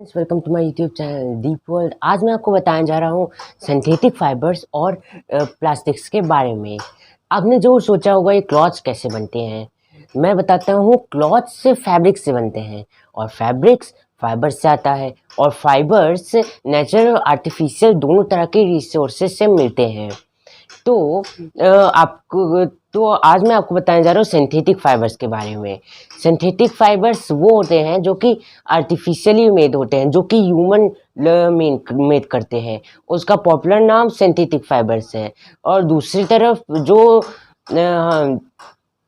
Welcome to my YouTube channel deep world. आज मैं आपको बताने जा रहा हूँ सिंथेटिक फाइबर्स और प्लास्टिक्स के बारे में। आपने जो सोचा होगा ये क्लॉथ्स कैसे बनते हैं, मैं बताता हूँ। क्लॉथ्स से फैब्रिक्स से बनते हैं और फैब्रिक्स फाइबर्स से आता है और फाइबर्स नेचुरल और आर्टिफिशियल दोनों तरह के रिसोर्सेज से मिलते हैं। तो आपको तो आज मैं आपको बताने जा रहा हूँ सिंथेटिक फाइबर्स के बारे में। सिंथेटिक फाइबर्स वो होते हैं जो कि आर्टिफिशियली मेड होते हैं, जो कि ह्यूमन मेड करते हैं। उसका पॉपुलर नाम सिंथेटिक फाइबर्स है। और दूसरी तरफ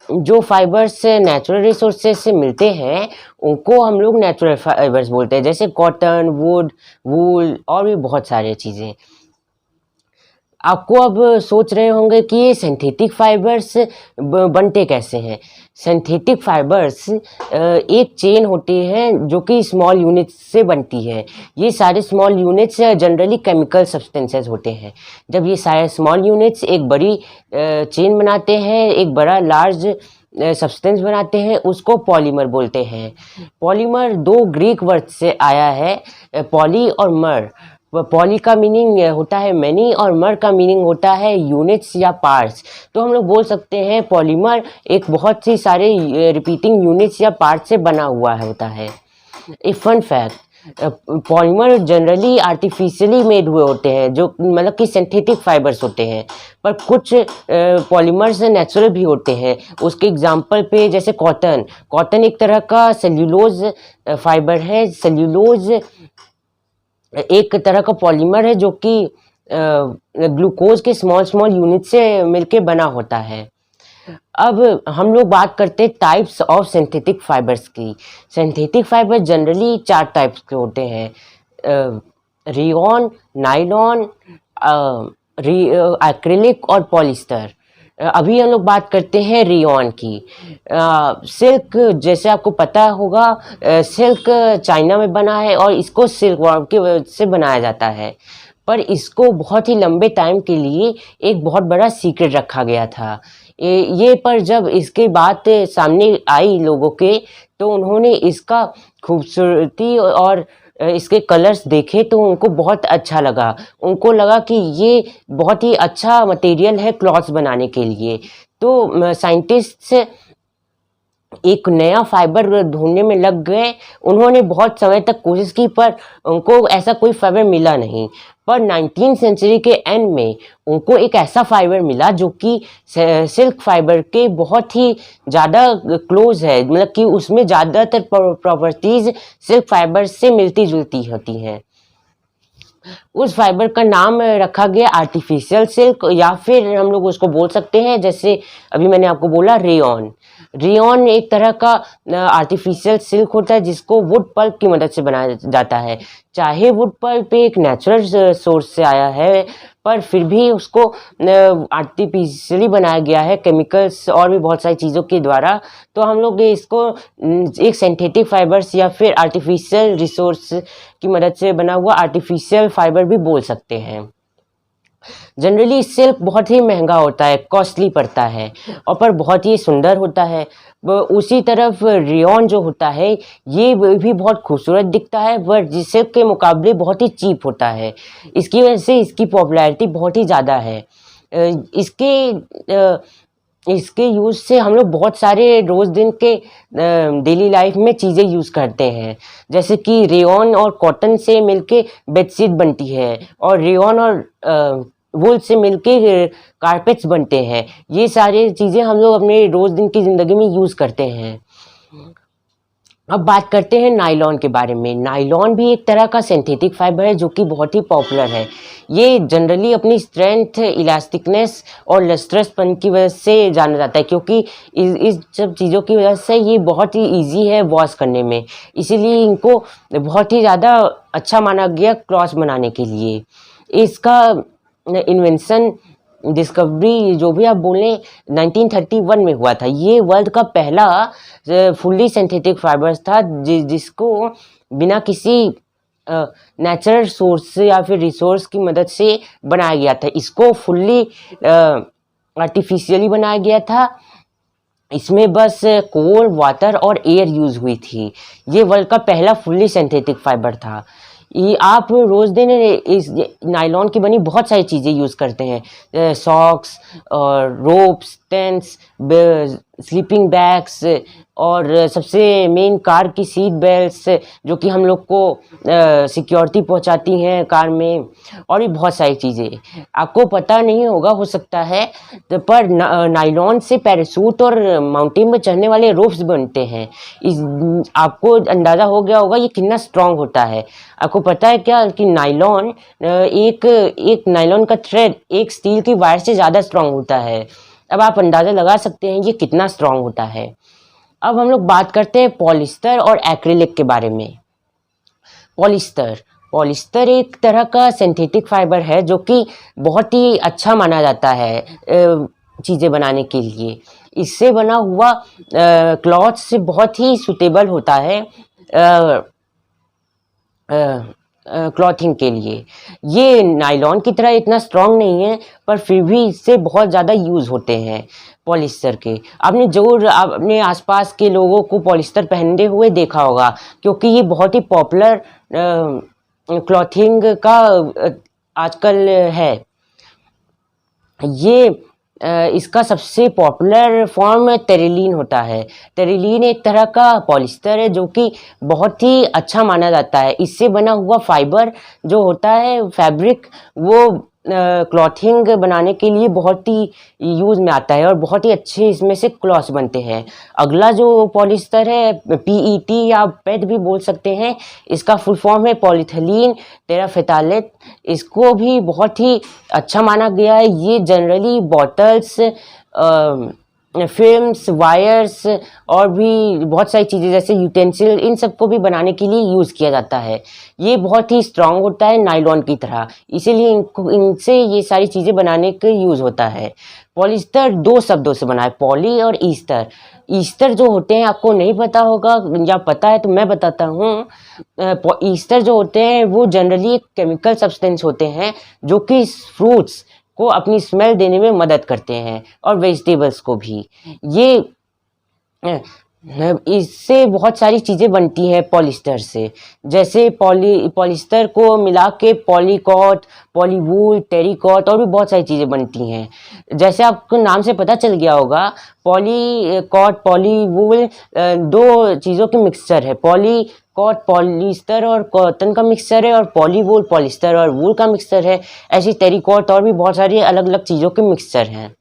जो फाइबर्स नेचुरल रिसोर्सेज से मिलते हैं उनको हम लोग नेचुरल फाइबर्स बोलते हैं, जैसे कॉटन, वुड, वूल और भी बहुत सारी चीज़ें। आपको अब सोच रहे होंगे कि ये सिंथेटिक फाइबर्स बनते कैसे हैं। सिंथेटिक फाइबर्स एक चेन होती है जो कि स्मॉल यूनिट्स से बनती है। ये सारे small units generally chemical substances होते हैं। जब ये सारे स्मॉल यूनिट्स एक बड़ी चेन बनाते हैं, एक बड़ा लार्ज सब्सटेंस बनाते हैं, उसको पॉलीमर बोलते हैं। पॉलीमर दो ग्रीक वर्ड से आया है, पॉली और मर। पॉली का मीनिंग होता है मैनी और मर का मीनिंग होता है यूनिट्स या पार्ट्स। तो हम लोग बोल सकते हैं पॉलीमर एक बहुत सी सारे रिपीटिंग यूनिट्स या पार्ट्स से बना हुआ होता है। A fun fact, polymer generally artificially made हुए होते हैं, जो मतलब कि सिंथेटिक फाइबर्स होते हैं। पर कुछ पॉलीमर्स नेचुरल भी होते हैं। उसके एग्जांपल पे जैसे कॉटन। कॉटन एक तरह का सेल्यूलोज फाइबर है। सेल्यूलोज एक तरह का पॉलीमर है जो कि ग्लूकोज के स्मॉल स्मॉल यूनिट से मिलके बना होता है। अब हम लोग बात करते हैं टाइप्स ऑफ सिंथेटिक फाइबर्स की। सिंथेटिक फाइबर जनरली 4 टाइप्स के होते हैं, रेयॉन, नायलॉन, एक्रिलिक और पॉलिस्टर। अभी हम लोग बात करते हैं रेयॉन की। सिल्क, जैसे आपको पता होगा, सिल्क चाइना में बना है और इसको सिल्क वर्म की वजह से बनाया जाता है। पर इसको बहुत ही लंबे टाइम के लिए एक बहुत बड़ा सीक्रेट रखा गया था। ये पर जब इसके बात सामने आई लोगों के, तो उन्होंने इसका खूबसूरती और इसके कलर्स देखे तो उनको बहुत अच्छा लगा। उनको लगा कि ये बहुत ही अच्छा मटेरियल है क्लॉथ्स बनाने के लिए। तो साइंटिस्ट्स एक नया फाइबर ढूंढने में लग गए। उन्होंने बहुत समय तक कोशिश की पर उनको ऐसा कोई फाइबर मिला नहीं। पर 19वीं सेंचुरी के एंड में उनको एक ऐसा फाइबर मिला जो कि सिल्क फाइबर के बहुत ही ज़्यादा क्लोज है, मतलब कि उसमें ज़्यादातर प्रॉपर्टीज सिल्क फाइबर से मिलती जुलती होती हैं। उस फाइबर का नाम रखा गया आर्टिफिशियल सिल्क, या फिर हम लोग उसको बोल सकते हैं, जैसे अभी मैंने आपको बोला, रेयॉन। रेयॉन एक तरह का आर्टिफिशियल सिल्क होता है जिसको वुड पल्प की मदद से बनाया जाता है। चाहे वुड पल्प एक नेचुरल सोर्स से आया है, पर फिर भी उसको आर्टिफिशियली बनाया गया है केमिकल्स और भी बहुत सारी चीज़ों के द्वारा। तो हम लोग इसको एक सिंथेटिक फाइबर्स या फिर आर्टिफिशियल रिसोर्स की मदद से बना हुआ आर्टिफिशियल फाइबर भी बोल सकते हैं। जनरली सिल्क बहुत ही महंगा होता है, कॉस्टली पड़ता है, और पर बहुत ही सुंदर होता है। उसी तरफ रेयॉन जो होता है ये भी बहुत खूबसूरत दिखता है, पर सिल्क के मुकाबले बहुत ही चीप होता है। इसकी वजह से इसकी पॉपुलैरिटी बहुत ही ज़्यादा है। इसके यूज़ से हम लोग बहुत सारे रोज़ दिन के डेली लाइफ में चीज़ें यूज़ करते हैं, जैसे कि रेयॉन और कॉटन से मिलके बेडशीट बनती है, और रेयॉन और वूल से मिलके कारपेट्स बनते हैं। ये सारी चीज़ें हम लोग अपने रोज़ दिन की ज़िंदगी में यूज़ करते हैं। अब बात करते हैं नायलॉन के बारे में। नायलॉन भी एक तरह का सिंथेटिक फाइबर है जो कि बहुत ही पॉपुलर है। ये जनरली अपनी स्ट्रेंथ, इलास्टिकनेस और लस्ट्रसपन की वजह से जाना जाता है, क्योंकि इस सब चीज़ों की वजह से ये बहुत ही इजी है वॉश करने में। इसीलिए इनको बहुत ही ज़्यादा अच्छा माना गया क्लॉथ बनाने के लिए। इसका इन्वेंशन, डिस्कवरी जो भी आप बोलें, 1931 में हुआ था। ये वर्ल्ड का पहला फुल्ली सिंथेटिक फाइबर्स था जिसको बिना किसी नेचुरल सोर्स या फिर रिसोर्स की मदद से बनाया गया था। इसको फुल्ली आर्टिफिशियली बनाया गया था। इसमें बस कोल, वाटर और एयर यूज़ हुई थी। ये वर्ल्ड का पहला फुल्ली सिंथेटिक फाइबर था। ये आप रोज़ दिन इस नायलॉन की बनी बहुत सारी चीज़ें यूज़ करते हैं, सॉक्स और रोप्स, टेंट्स, स्लीपिंग बैग्स और सबसे मेन कार की सीट बेल्ट्स, जो कि हम लोग को सिक्योरिटी पहुंचाती हैं कार में, और भी बहुत सारी चीज़ें आपको पता नहीं होगा हो सकता है, पर नायलॉन से पैराशूट और माउंटेन में चढ़ने वाले रोप्स बनते हैं। इस आपको अंदाज़ा हो गया होगा ये कितना स्ट्रांग होता है। आपको पता है क्या कि नायलॉन एक नायलॉन का थ्रेड एक स्टील की वायर से ज़्यादा स्ट्रांग होता है। अब आप अंदाज़ा लगा सकते हैं ये कितना स्ट्रांग होता है। अब हम लोग बात करते हैं पॉलिस्टर और एक्रिलिक के बारे में। पॉलिस्टर पॉलिस्टर एक तरह का सिंथेटिक फाइबर है जो कि बहुत ही अच्छा माना जाता है चीज़ें बनाने के लिए। इससे बना हुआ क्लॉथ से बहुत ही सूटेबल होता है क्लॉथिंग के लिए। ये नायलॉन की तरह इतना स्ट्रांग नहीं है, पर फिर भी इससे बहुत ज़्यादा यूज़ होते हैं पॉलिस्टर के। आपने ज़रूर अपने आसपास के लोगों को पॉलिस्टर पहनते हुए देखा होगा, क्योंकि ये बहुत ही पॉपुलर क्लॉथिंग का आजकल है। ये इसका सबसे पॉपुलर फॉर्म टेरिलीन होता है। टेरिलीन एक तरह का पॉलिस्टर है जो कि बहुत ही अच्छा माना जाता है। इससे बना हुआ फाइबर जो होता है फैब्रिक, वो क्लॉथिंग बनाने के लिए बहुत ही यूज़ में आता है और बहुत ही अच्छे इसमें से क्लॉथ्स बनते हैं। अगला जो पॉलिस्टर है पीईटी या पेट भी बोल सकते हैं, इसका फुल फॉर्म है पॉलीथिलीन टेराफेथालेट। इसको भी बहुत ही अच्छा माना गया है। ये जनरली बॉटल्स, फिल्म्स, वायर्स और भी बहुत सारी चीज़ें जैसे यूटेंसिल, इन सबको भी बनाने के लिए यूज़ किया जाता है। ये बहुत ही स्ट्रांग होता है नायलॉन की तरह, इसीलिए इनसे ये सारी चीज़ें बनाने के यूज़ होता है। पॉलिस्टर दो शब्दों से बना है, पॉली और ईस्टर। ईस्टर जो होते हैं आपको नहीं पता होगा, या पता है तो मैं बताता हूँ। ईस्टर जो होते हैं वो जनरली एक केमिकल सब्सटेंस होते हैं जो कि फ्रूट्स को अपनी स्मेल देने में मदद करते हैं और वेजिटेबल्स को भी। ये इससे बहुत सारी चीज़ें बनती हैं पॉलिस्टर से, जैसे पॉलिस्टर को मिला के पॉलीकॉट, पॉलीवूल, टेरिकॉट और भी बहुत सारी चीज़ें बनती हैं। जैसे आपको नाम से पता चल गया होगा, पॉलीकॉट, पॉलीवूल दो चीज़ों के मिक्सचर है। पॉलीकॉट पॉलिस्टर और कॉटन का मिक्सचर है, और पॉलीवूल पॉलिस्टर और वूल का मिक्सचर है। ऐसी टेरिकॉट और भी बहुत सारी अलग अलग चीज़ों के मिक्सचर हैं।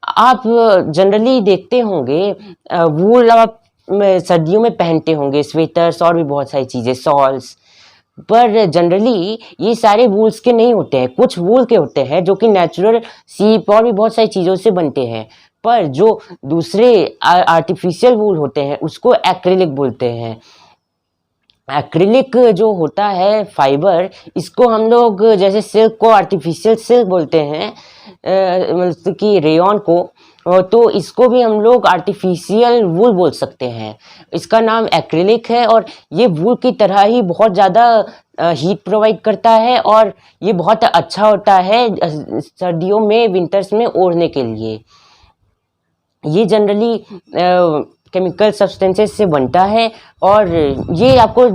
आप जनरली देखते होंगे वूल आप सर्दियों में पहनते होंगे, स्वेटर्स और भी बहुत सारी चीज़ें, शॉल्स, पर जनरली ये सारे वूल्स के नहीं होते हैं। कुछ वूल के होते हैं जो कि नेचुरल सीप और भी बहुत सारी चीज़ों से बनते हैं, पर जो दूसरे आर्टिफिशियल वूल होते हैं उसको एक्रिलिक बोलते हैं। एक्रिलिक जो होता है फाइबर, इसको हम लोग जैसे सिल्क को आर्टिफिशियल सिल्क बोलते हैं, मतलब कि रेयॉन को, तो इसको भी हम लोग आर्टिफिशियल वूल बोल सकते हैं। इसका नाम एक्रिलिक है और ये वूल की तरह ही बहुत ज़्यादा हीट प्रोवाइड करता है, और ये बहुत अच्छा होता है सर्दियों में, विंटर्स में ओढ़ने के लिए। ये जनरली केमिकल सब्सटेंसेस से बनता है, और ये आपको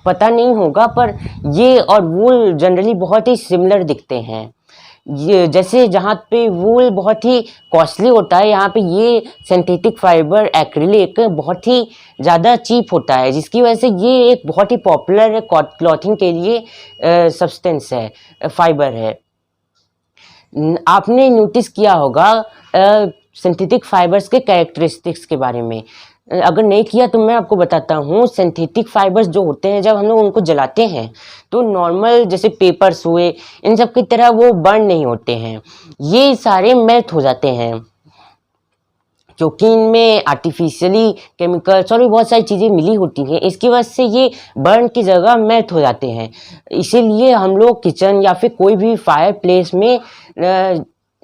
पता नहीं होगा, पर ये और वूल जनरली बहुत ही सिमिलर दिखते हैं। ये जैसे जहाँ पे वूल बहुत ही कॉस्टली होता है, यहाँ पे ये सिंथेटिक फाइबर एक्रिलिक बहुत ही ज़्यादा चीप होता है, जिसकी वजह से ये एक बहुत ही पॉपुलर क्लॉथिंग के लिए सब्सटेंस है, फाइबर है। आपने नोटिस किया होगा सिंथेटिक फाइबर्स के कैरेक्टरिस्टिक्स के बारे में। अगर नहीं किया तो मैं आपको बताता हूँ। सिंथेटिक फाइबर्स जो होते हैं, जब हम लोग उनको जलाते हैं तो नॉर्मल जैसे पेपर्स हुए, इन सब की तरह वो बर्न नहीं होते हैं, ये सारे मेल्ट हो जाते हैं, क्योंकि इनमें आर्टिफिशियली केमिकल्स और भी बहुत सारी चीज़ें मिली होती हैं। इसकी वजह से ये बर्न की जगह मेल्ट हो जाते हैं। इसीलिए हम लोग किचन या फिर कोई भी फायर प्लेस में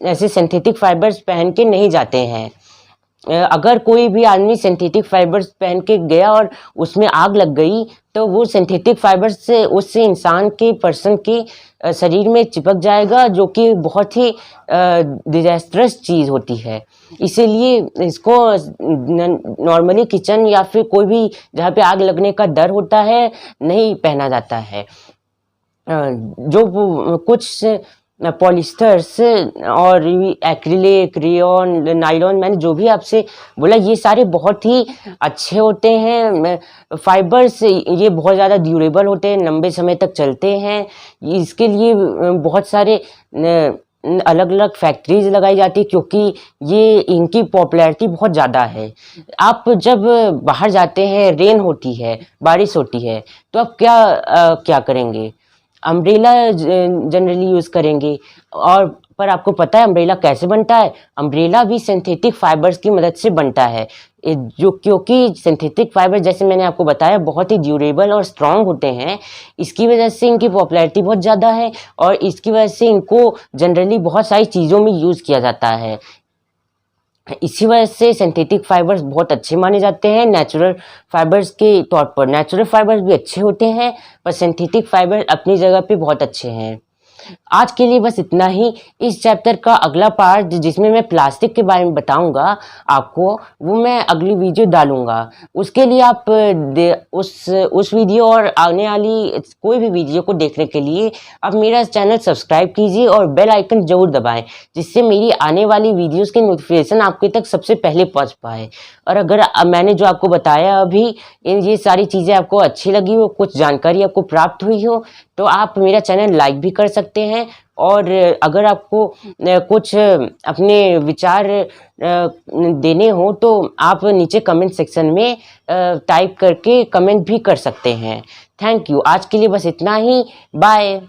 ऐसे सिंथेटिक फाइबर्स पहन के नहीं जाते हैं। अगर कोई भी आदमी सिंथेटिक फाइबर्स पहन के गया और उसमें आग लग गई तो वो सिंथेटिक फाइबर्स से उससे इंसान के पर्सन के शरीर में चिपक जाएगा, जो कि बहुत ही डिजास्ट्रस चीज़ होती है। इसीलिए इसको नॉर्मली किचन या फिर कोई भी जहाँ पे आग लगने का डर होता है नहीं पहना जाता है। जो कुछ पॉलिस्टर्स और एक्रिलिक, रेयॉन, नायलॉन, मैंने जो भी आपसे बोला ये सारे बहुत ही अच्छे होते हैं फाइबर्स। ये बहुत ज़्यादा ड्यूरेबल होते हैं, लंबे समय तक चलते हैं। इसके लिए बहुत सारे अलग अलग फैक्ट्रीज लगाई जाती है, क्योंकि ये इनकी पॉपुलैरिटी बहुत ज़्यादा है। आप जब बाहर जाते हैं, रेन होती है, बारिश होती है, तो आप क्या करेंगे? अम्ब्रेला जनरली यूज़ करेंगे। और पर आपको पता है अम्ब्रेला कैसे बनता है? अम्ब्रेला भी सिंथेटिक फाइबर्स की मदद से बनता है, जो क्योंकि सिंथेटिक फाइबर जैसे मैंने आपको बताया बहुत ही ड्यूरेबल और स्ट्रॉन्ग होते हैं। इसकी वजह से इनकी पॉपुलैरिटी बहुत ज़्यादा है और इसकी वजह से इनको जनरली बहुत सारी चीज़ों में यूज़ किया जाता है। इसी वजह से सिंथेटिक फाइबर्स बहुत अच्छे माने जाते हैं नेचुरल फाइबर्स के तौर पर। नेचुरल फाइबर्स भी अच्छे होते हैं, पर सिंथेटिक फाइबर अपनी जगह पे बहुत अच्छे हैं। आज के लिए बस इतना ही। इस चैप्टर का अगला पार्ट जिसमें मैं प्लास्टिक के बारे में बताऊंगा आपको, वो मैं अगली वीडियो डालूंगा। उसके लिए आप उस वीडियो और आने वाली कोई भी वीडियो को देखने के लिए आप मेरा चैनल सब्सक्राइब कीजिए और बेल आइकन जरूर दबाएं, जिससे मेरी आने वाली वीडियोस की नोटिफिकेशन आपके तक सबसे पहले पहुंच पाए। और अगर मैंने जो आपको बताया अभी ये सारी चीज़ें आपको अच्छी लगी हो, कुछ जानकारी आपको प्राप्त हुई हो, तो आप मेरा चैनल लाइक भी कर सकते हैं। और अगर आपको कुछ अपने विचार देने हो तो आप नीचे कमेंट सेक्शन में टाइप करके कमेंट भी कर सकते हैं। Thank you. आज के लिए बस इतना ही। बाय।